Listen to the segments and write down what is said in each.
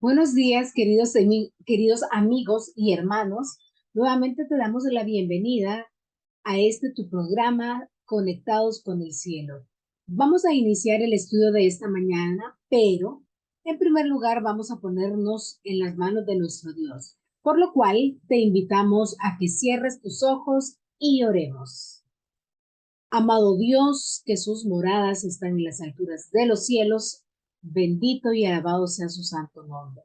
Buenos días, queridos amigos y hermanos. Nuevamente te damos la bienvenida a este tu programa Conectados con el Cielo. Vamos a iniciar el estudio de esta mañana, pero en primer lugar vamos a ponernos en las manos de nuestro Dios, por lo cual te invitamos a que cierres tus ojos y oremos. Amado Dios, que sus moradas están en las alturas de los cielos, bendito y alabado sea su santo nombre.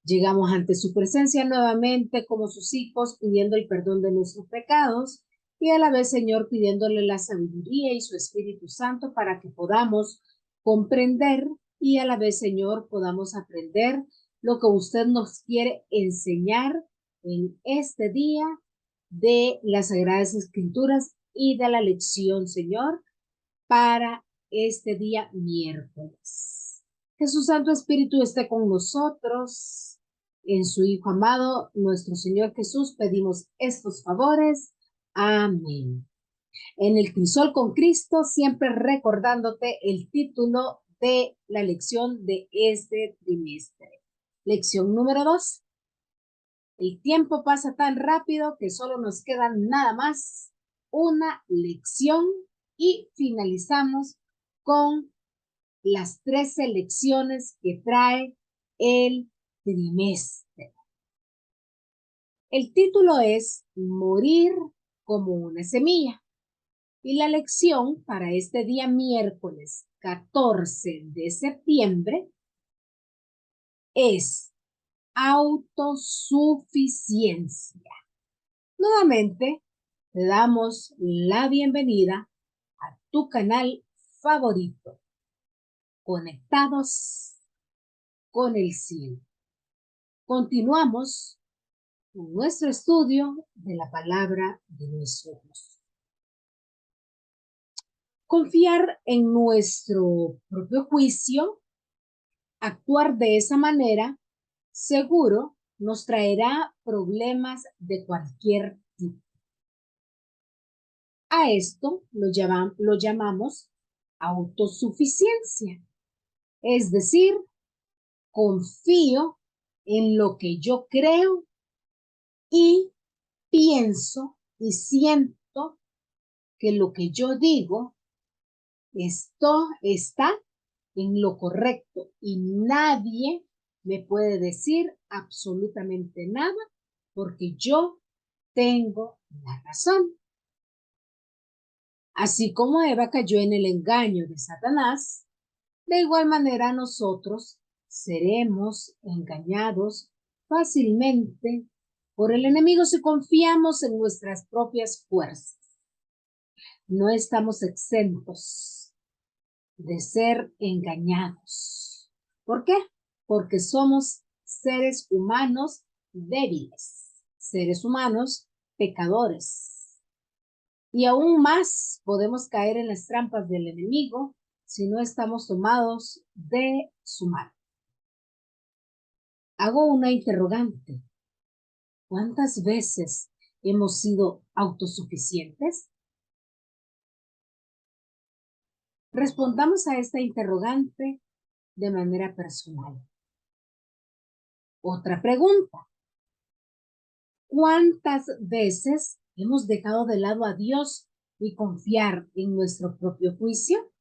Llegamos ante su presencia nuevamente como sus hijos, pidiendo el perdón de nuestros pecados y a la vez, Señor, pidiéndole la sabiduría y su Espíritu Santo para que podamos comprender y a la vez, Señor, podamos aprender lo que usted nos quiere enseñar en este día de las Sagradas Escrituras y de la lección, Señor, para este día miércoles. Que su Santo Espíritu esté con nosotros. En su Hijo amado, nuestro Señor Jesús, pedimos estos favores. Amén. En el Crisol con Cristo, siempre recordándote el título de la lección de este trimestre. Lección número 2. El tiempo pasa tan rápido que solo nos queda nada más una lección y finalizamos con las 13 lecciones que trae el trimestre. El título es Morir como una semilla y la lección para este día miércoles 14 de septiembre es autosuficiencia. Nuevamente, te damos la bienvenida a tu canal favorito, Conectados con el Cielo. Continuamos con nuestro estudio de la palabra de nuestro Dios. Confiar en nuestro propio juicio, actuar de esa manera, seguro nos traerá problemas de cualquier tipo. A esto lo llamamos autosuficiencia, es decir, confío en lo que yo creo y pienso y siento que lo que yo digo esto está en lo correcto y nadie me puede decir absolutamente nada porque yo tengo la razón. Así como Eva cayó en el engaño de Satanás, de igual manera nosotros seremos engañados fácilmente por el enemigo si confiamos en nuestras propias fuerzas. No estamos exentos de ser engañados. ¿Por qué? Porque somos seres humanos débiles, seres humanos pecadores. Y aún más podemos caer en las trampas del enemigo si no estamos tomados de su mano. Hago una interrogante. ¿Cuántas veces hemos sido autosuficientes? Respondamos a esta interrogante de manera personal. Otra pregunta. ¿Cuántas veces hemos dejado de lado a Dios y confiar en nuestro propio juicio?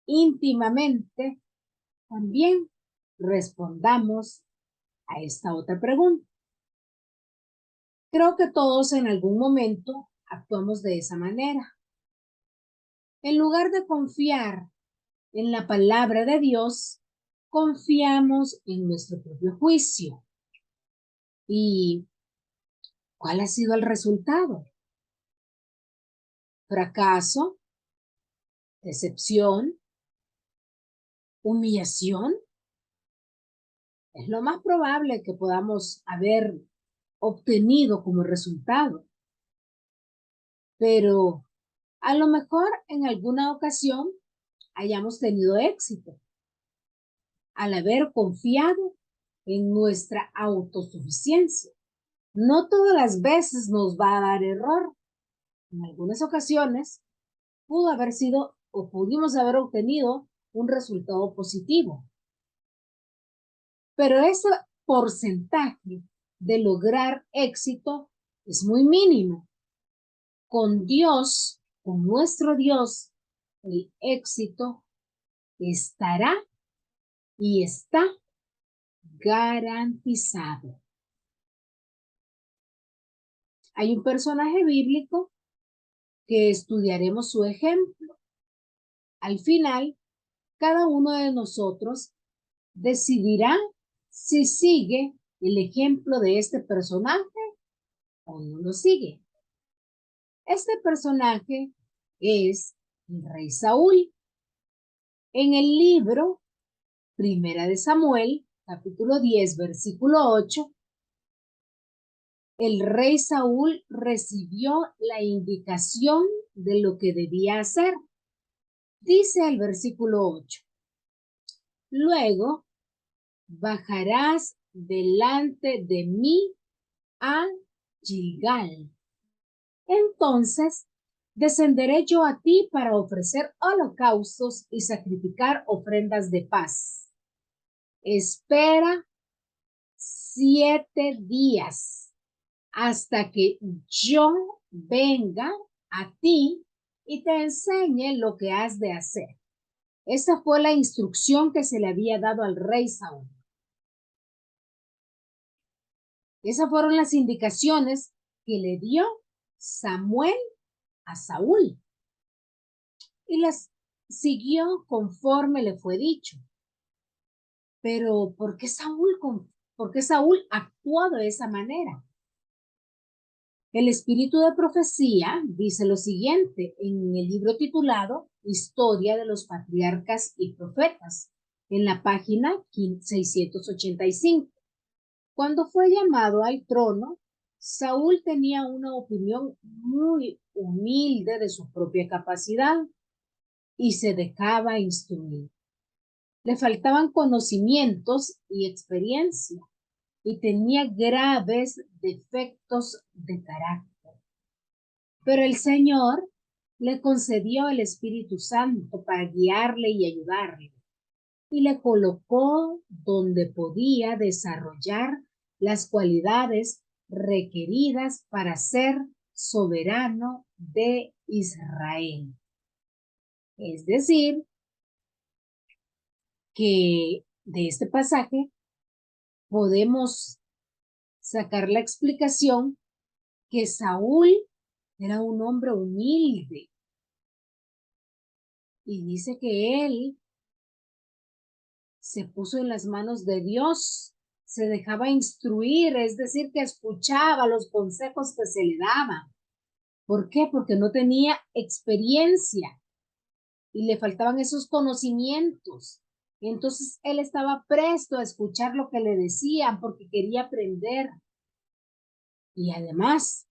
Íntimamente, también respondamos a esta otra pregunta. Creo que todos en algún momento actuamos de esa manera. En lugar de confiar en la palabra de Dios, confiamos en nuestro propio juicio. ¿Y cuál ha sido el resultado? Fracaso, decepción, humillación. Es lo más probable que podamos haber obtenido como resultado. Pero a lo mejor en alguna ocasión hayamos tenido éxito al haber confiado en nuestra autosuficiencia. No todas las veces nos va a dar error. En algunas ocasiones pudo haber sido o pudimos haber obtenido un resultado positivo. Pero ese porcentaje de lograr éxito es muy mínimo. Con Dios, con nuestro Dios, el éxito estará y está garantizado. Hay un personaje bíblico que estudiaremos su ejemplo. Al final, cada uno de nosotros decidirá si sigue el ejemplo de este personaje o no lo sigue. Este personaje es el rey Saúl. En el libro Primera de Samuel, capítulo 10, versículo 8, el rey Saúl recibió la indicación de lo que debía hacer. Dice el versículo 8, luego bajarás delante de mí a Gilgal. Entonces descenderé yo a ti para ofrecer holocaustos y sacrificar ofrendas de paz. Espera 7 días hasta que yo venga a ti y te enseñe lo que has de hacer. Esa fue la instrucción que se le había dado al rey Saúl. Esas fueron las indicaciones que le dio Samuel a Saúl y las siguió conforme le fue dicho. Pero ¿por qué Saúl actuó de esa manera? El espíritu de profecía dice lo siguiente en el libro titulado Historia de los Patriarcas y Profetas, en la página 685. Cuando fue llamado al trono, Saúl tenía una opinión muy humilde de su propia capacidad y se dejaba instruir. Le faltaban conocimientos y experiencia y tenía graves defectos de carácter. Pero el Señor le concedió el Espíritu Santo para guiarle y ayudarle y le colocó donde podía desarrollar las cualidades requeridas para ser soberano de Israel. Es decir, que de este pasaje podemos sacar la explicación que Saúl era un hombre humilde y dice que él se puso en las manos de Dios, se dejaba instruir, es decir, que escuchaba los consejos que se le daban. ¿Por qué? Porque no tenía experiencia y le faltaban esos conocimientos. Entonces él estaba presto a escuchar lo que le decían porque quería aprender. Y además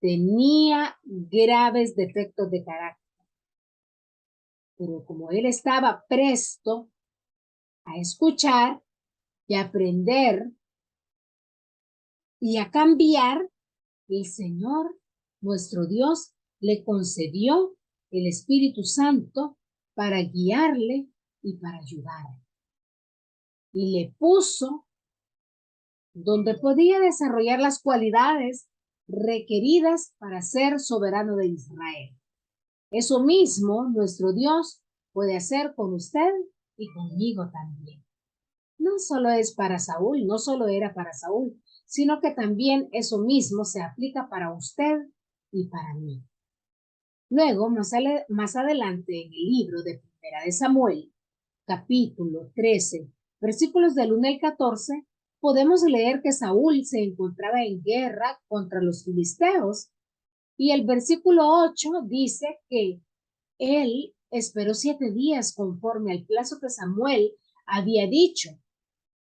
tenía graves defectos de carácter. Pero como él estaba presto a escuchar y a aprender y a cambiar, el Señor, nuestro Dios, le concedió el Espíritu Santo para guiarle y para ayudarle. Y le puso donde podía desarrollar las cualidades requeridas para ser soberano de Israel. Eso mismo nuestro Dios puede hacer con usted y conmigo también. No solo es para Saúl, no solo era para Saúl, sino que también eso mismo se aplica para usted y para mí. Luego, más adelante en el libro de Primera de Samuel, capítulo 13, versículos del 1 al 14, podemos leer que Saúl se encontraba en guerra contra los filisteos y el versículo 8 dice que él esperó 7 días conforme al plazo que Samuel había dicho,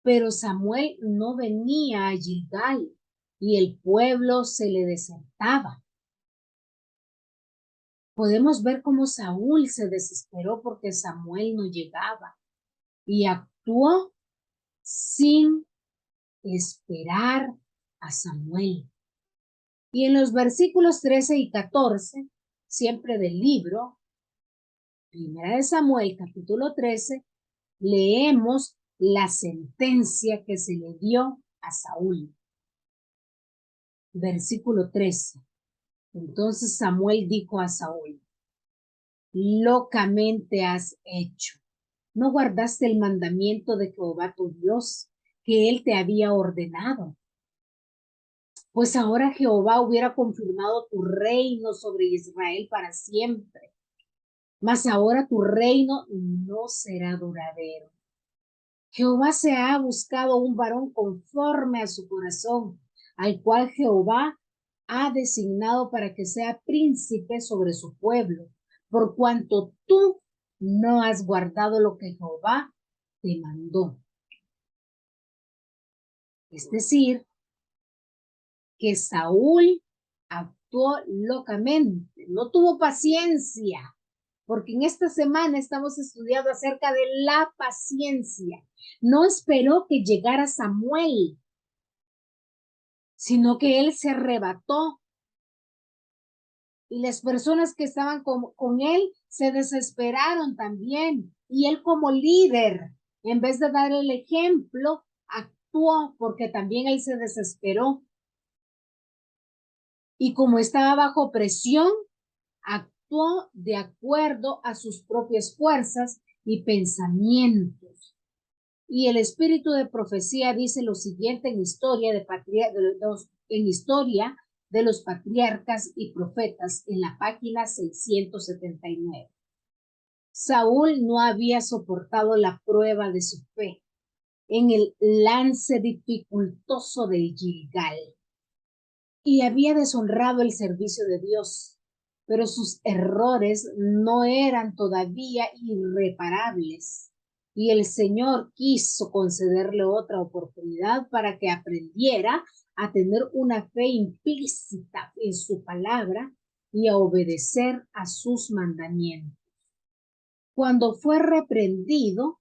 pero Samuel no venía a Gilgal y el pueblo se le desertaba. Podemos ver cómo Saúl se desesperó porque Samuel no llegaba y actuó sin esperar a Samuel. Y en los versículos 13 y 14, siempre del libro Primera de Samuel, capítulo 13, leemos la sentencia que se le dio a Saúl. Versículo 13. Entonces Samuel dijo a Saúl: locamente has hecho. No guardaste el mandamiento de Jehová tu Dios, que él te había ordenado. Pues ahora Jehová hubiera confirmado tu reino sobre Israel para siempre. Mas ahora tu reino no será duradero. Jehová se ha buscado un varón conforme a su corazón, al cual Jehová ha designado para que sea príncipe sobre su pueblo, por cuanto tú no has guardado lo que Jehová te mandó. Es decir, que Saúl actuó locamente, no tuvo paciencia, porque en esta semana estamos estudiando acerca de la paciencia. No esperó que llegara Samuel, sino que él se arrebató y las personas que estaban con él se desesperaron también. Y él como líder, en vez de dar el ejemplo, actuó porque también él se desesperó. Y como estaba bajo presión, actuó de acuerdo a sus propias fuerzas y pensamientos. Y el espíritu de profecía dice lo siguiente en historia de los patriarcas y profetas en la página 679. Saúl no había soportado la prueba de su fe en el lance dificultoso del Gilgal y había deshonrado el servicio de Dios, pero sus errores no eran todavía irreparables. Y el Señor quiso concederle otra oportunidad para que aprendiera a tener una fe implícita en su palabra y a obedecer a sus mandamientos. Cuando fue reprendido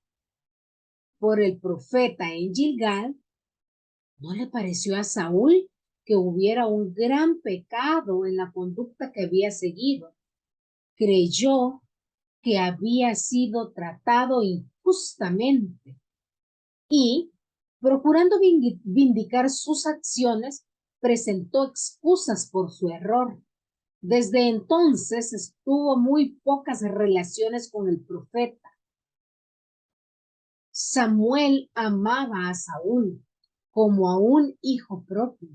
por el profeta en Gilgal, ¿no le pareció a Saúl que hubiera un gran pecado en la conducta que había seguido? Creyó que había sido tratado injustamente y, procurando vindicar sus acciones, presentó excusas por su error. Desde entonces tuvo muy pocas relaciones con el profeta. Samuel amaba a Saúl como a un hijo propio.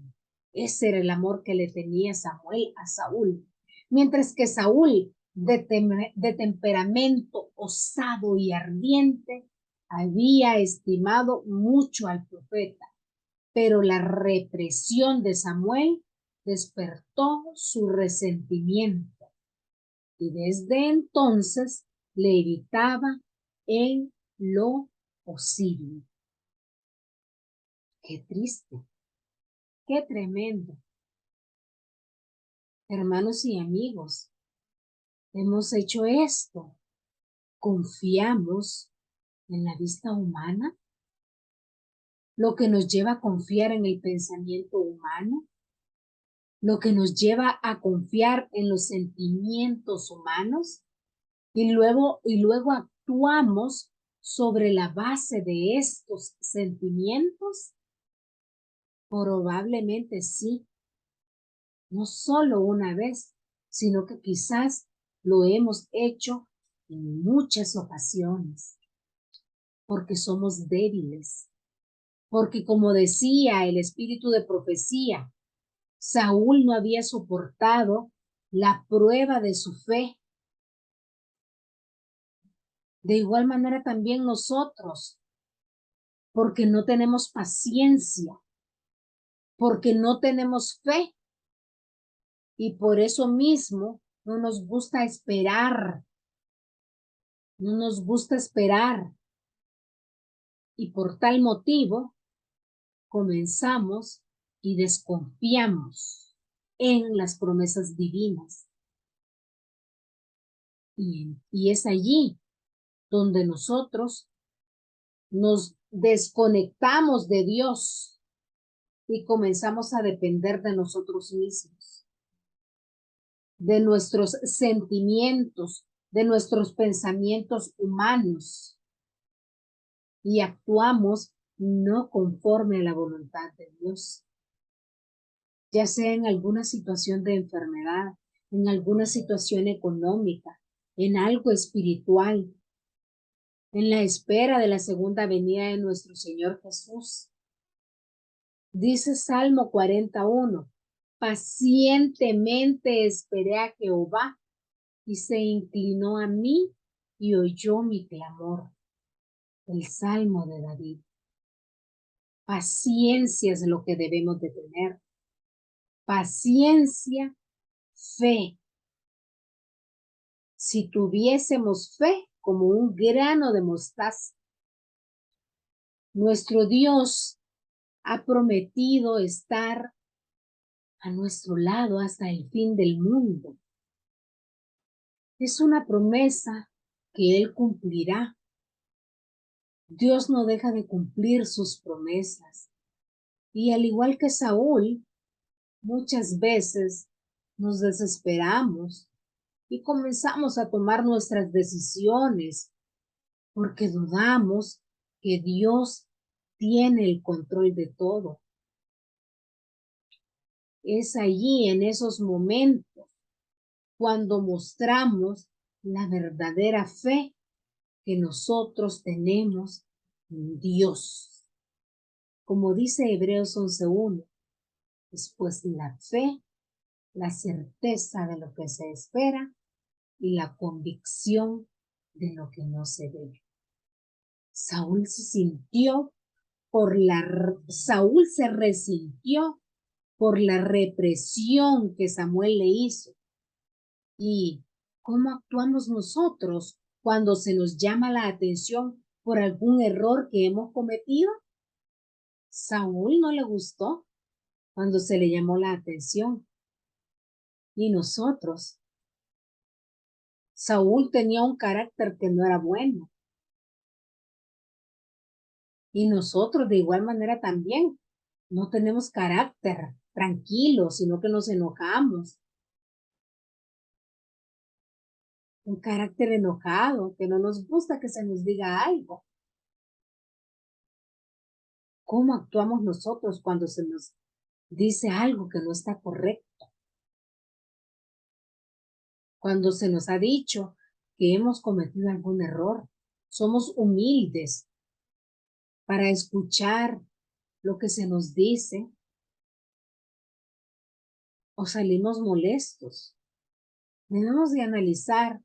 Ese era el amor que le tenía Samuel a Saúl. Mientras que Saúl, de temperamento osado y ardiente, había estimado mucho al profeta, pero la represión de Samuel despertó su resentimiento y desde entonces le evitaba en lo posible. Qué triste, qué tremendo. Hermanos y amigos, hemos hecho esto. Confiamos en la vista humana, lo que nos lleva a confiar en el pensamiento humano, lo que nos lleva a confiar en los sentimientos humanos y luego actuamos sobre la base de estos sentimientos. Probablemente sí, no solo una vez, sino que quizás lo hemos hecho en muchas ocasiones, porque somos débiles, porque como decía el espíritu de profecía, Saúl no había soportado la prueba de su fe. De igual manera también nosotros, porque no tenemos paciencia, porque no tenemos fe, y por eso mismo no nos gusta esperar, no nos gusta esperar. Y por tal motivo comenzamos y desconfiamos en las promesas divinas. Y es allí donde nosotros nos desconectamos de Dios y comenzamos a depender de nosotros mismos, de nuestros sentimientos, de nuestros pensamientos humanos y actuamos no conforme a la voluntad de Dios, ya sea en alguna situación de enfermedad, en alguna situación económica, en algo espiritual, en la espera de la segunda venida de nuestro Señor Jesús. Dice Salmo 41, pacientemente esperé a Jehová y se inclinó a mí y oyó mi clamor. El Salmo de David. Paciencia es lo que debemos de tener. Paciencia, fe. Si tuviésemos fe como un grano de mostaza, nuestro Dios ha prometido estar a nuestro lado hasta el fin del mundo. Es una promesa que Él cumplirá. Dios no deja de cumplir sus promesas. Y al igual que Saúl, muchas veces nos desesperamos y comenzamos a tomar nuestras decisiones porque dudamos que Dios tiene el control de todo. Es allí, en esos momentos, cuando mostramos la verdadera fe que nosotros tenemos en Dios. Como dice Hebreos 11:1, después la fe, la certeza de lo que se espera y la convicción de lo que no se ve. Saúl se resintió por la represión que Samuel le hizo. ¿Y cómo actuamos nosotros cuando se nos llama la atención por algún error que hemos cometido? Saúl no le gustó cuando se le llamó la atención. Y nosotros, Saúl tenía un carácter que no era bueno. Y nosotros de igual manera también no tenemos carácter tranquilo, sino que nos enojamos. Un carácter enojado, que no nos gusta que se nos diga algo. ¿Cómo actuamos nosotros cuando se nos dice algo que no está correcto? Cuando se nos ha dicho que hemos cometido algún error, somos humildes para escuchar lo que se nos dice o salimos molestos. Debemos de analizar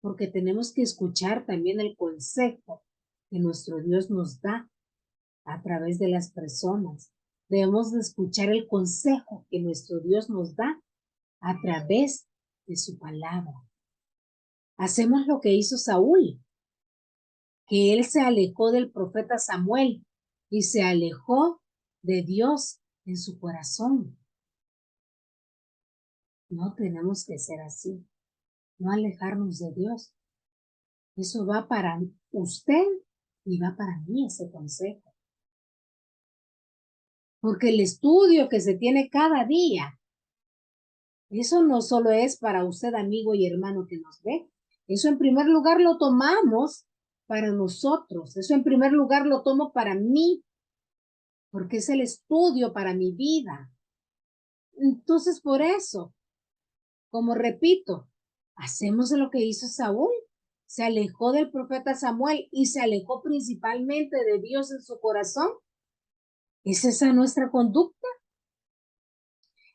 porque tenemos que escuchar también el consejo que nuestro Dios nos da a través de las personas. Debemos de escuchar el consejo que nuestro Dios nos da a través de su palabra. Hacemos lo que hizo Saúl, que él se alejó del profeta Samuel y se alejó de Dios en su corazón. No tenemos que ser así, no alejarnos de Dios. Eso va para usted y va para mí ese consejo. Porque el estudio que se tiene cada día, eso no solo es para usted, amigo y hermano que nos ve. Eso en primer lugar lo tomamos para nosotros. Eso en primer lugar lo tomo para mí, porque es el estudio para mi vida. Entonces, por eso, como repito, hacemos lo que hizo Saúl. Se alejó del profeta Samuel y se alejó principalmente de Dios en su corazón. ¿Es esa nuestra conducta?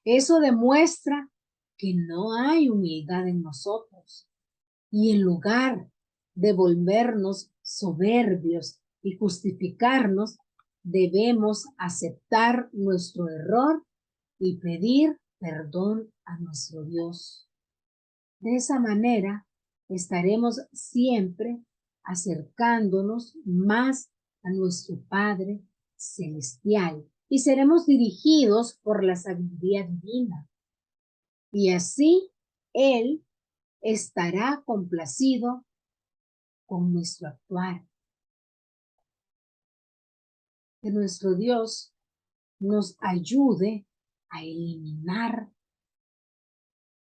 Eso demuestra que no hay humildad en nosotros. Y en lugar de volvernos soberbios y justificarnos, debemos aceptar nuestro error y pedir perdón a nuestro Dios. De esa manera estaremos siempre acercándonos más a nuestro Padre Celestial y seremos dirigidos por la sabiduría divina. Y así Él estará complacido con nuestro actuar. Que nuestro Dios nos ayude a eliminar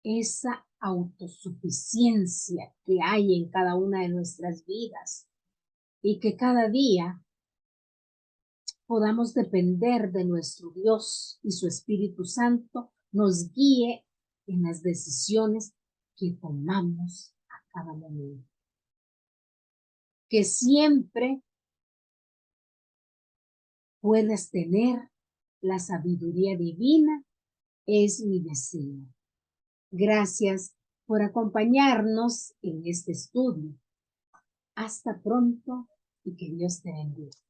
esa autosuficiencia que hay en cada una de nuestras vidas y que cada día podamos depender de nuestro Dios y su Espíritu Santo nos guíe en las decisiones que tomamos a cada momento. Que siempre puedas tener la sabiduría divina es mi deseo. Gracias por acompañarnos en este estudio. Hasta pronto y que Dios te bendiga.